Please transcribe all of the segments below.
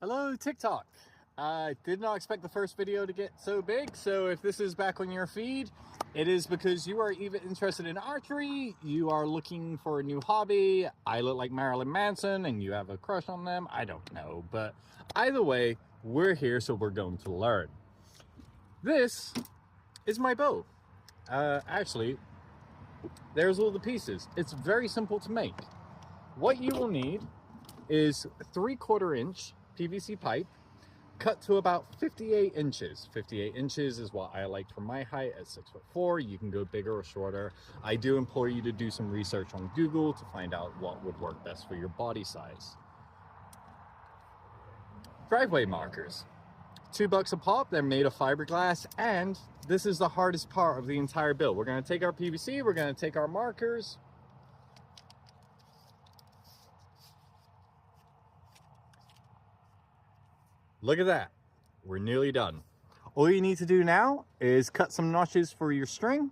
Hello TikTok. I did not expect the first video to get so big, so if this is back on your feed, it is because you are either interested in archery, you are looking for a new hobby, I look like Marilyn Manson and you have a crush on them, I don't know, but either way, we're here so we're going to learn. This is my bow. Actually, there's all the pieces. It's very simple to make. What you will need is 3/4 inch PVC pipe cut to about 58 inches. 58 inches is what I like for my height at 6'4". You can go bigger or shorter. I do implore you to do some research on Google to find out what would work best for your body size. Driveway markers. $2 a pop, they're made of fiberglass, and this is the hardest part of the entire build. We're gonna take our PVC, we're gonna take our markers, look at that, we're nearly done. All you need to do now is cut some notches for your string,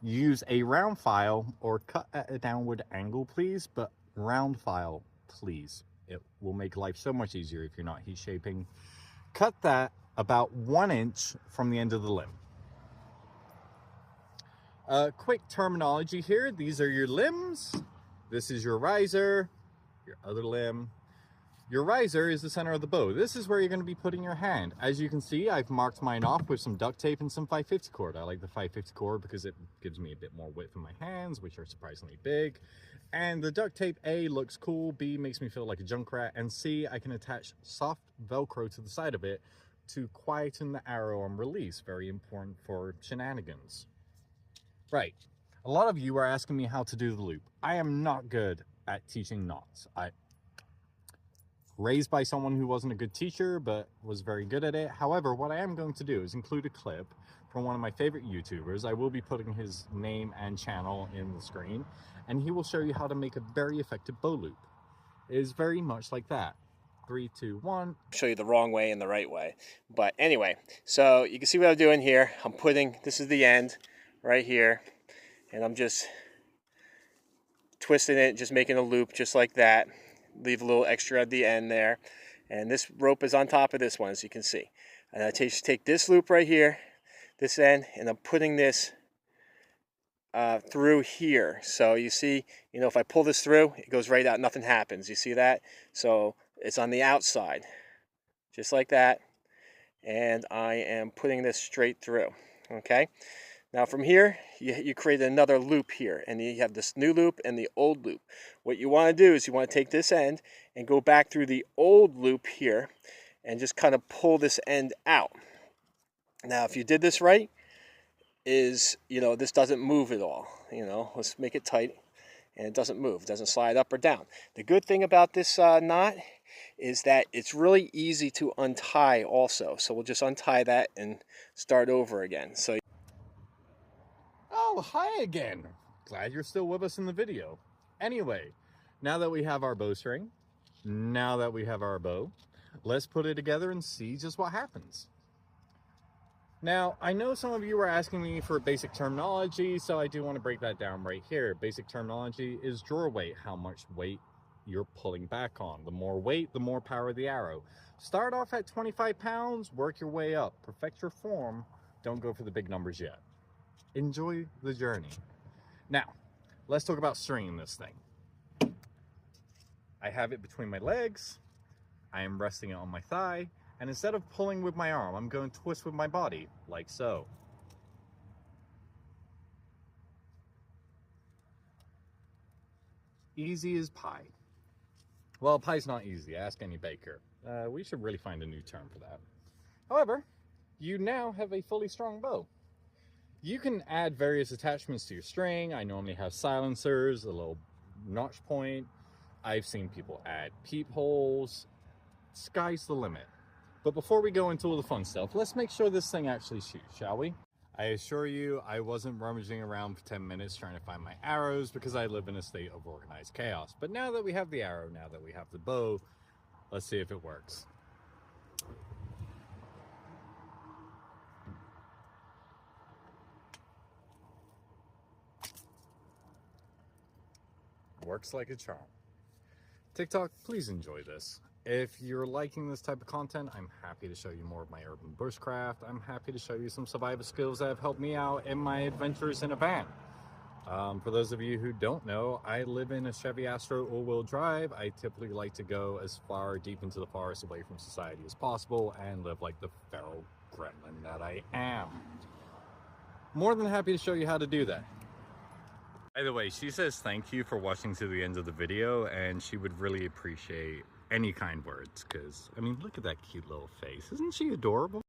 use a round file or cut at a downward angle please, but round file please. It will make life so much easier if you're not heat shaping. Cut that about 1 inch from the end of the limb. Quick terminology here, these are your limbs, this is your riser, your other limb. Your riser is the center of the bow. This is where you're going to be putting your hand. As you can see, I've marked mine off with some duct tape and some 5/50 cord. I like the 5/50 cord because it gives me a bit more width in my hands, which are surprisingly big. And the duct tape, A, looks cool, B, makes me feel like a junk rat, and C, I can attach soft Velcro to the side of it to quieten the arrow on release. Very important for shenanigans. Right. A lot of you are asking me how to do the loop. I am not good at teaching knots. Raised by someone who wasn't a good teacher, but was very good at it. However, what I am going to do is include a clip from one of my favorite YouTubers. I will be putting his name and channel in the screen, and he will show you how to make a very effective bow loop. It is very much like that. 3, 2, 1. Show you the wrong way and the right way. But anyway, so you can see what I'm doing here. I'm putting, this is the end right here, and I'm just twisting it, just making a loop just like that. Leave a little extra at the end there, and this rope is on top of this one, as you can see. And I just take this loop right here, this end, and I'm putting this through here. So you see, if I pull this through, it goes right out, nothing happens. You see that? So it's on the outside, just like that, and I am putting this straight through. Okay, now from here you create another loop here, and you have this new loop and the old loop. What you want to do is you want to take this end and go back through the old loop here and just kind of pull this end out. Now if you did this right, this doesn't move at all. Let's make it tight, and it doesn't move, it doesn't slide up or down. The good thing about this knot is that it's really easy to untie also. So we'll just untie that and start over again. So Oh, hi again. Glad you're still with us in the video. Anyway, now that we have our bowstring, now that we have our bow, let's put it together and see just what happens. Now, I know some of you are asking me for basic terminology, so I do want to break that down right here. Basic terminology is drawer weight, how much weight you're pulling back on. The more weight, the more power of the arrow. Start off at 25 pounds, work your way up. Perfect your form. Don't go for the big numbers yet. Enjoy the journey. Now, let's talk about stringing this thing. I have it between my legs. I am resting it on my thigh. And instead of pulling with my arm, I'm going to twist with my body, like so. Easy as pie. Well, pie's not easy, ask any baker. We should really find a new term for that. However, you now have a fully strung bow. You can add various attachments to your string. I normally have silencers, a little notch point. I've seen people add peepholes. Sky's the limit. But before we go into all the fun stuff, let's make sure this thing actually shoots, shall we? I assure you, I wasn't rummaging around for 10 minutes trying to find my arrows because I live in a state of organized chaos. But now that we have the arrow, now that we have the bow, let's see if it works. Works like a charm. TikTok, please enjoy this. If you're liking this type of content, I'm happy to show you more of my urban bushcraft. I'm happy to show you some survival skills that have helped me out in my adventures in a van. For those of you who don't know, I live in a Chevy Astro all-wheel drive. I typically like to go as far deep into the forest away from society as possible and live like the feral gremlin that I am. More than happy to show you how to do that. By the way, she says thank you for watching to the end of the video, and she would really appreciate any kind words, because, I mean, look at that cute little face. Isn't she adorable?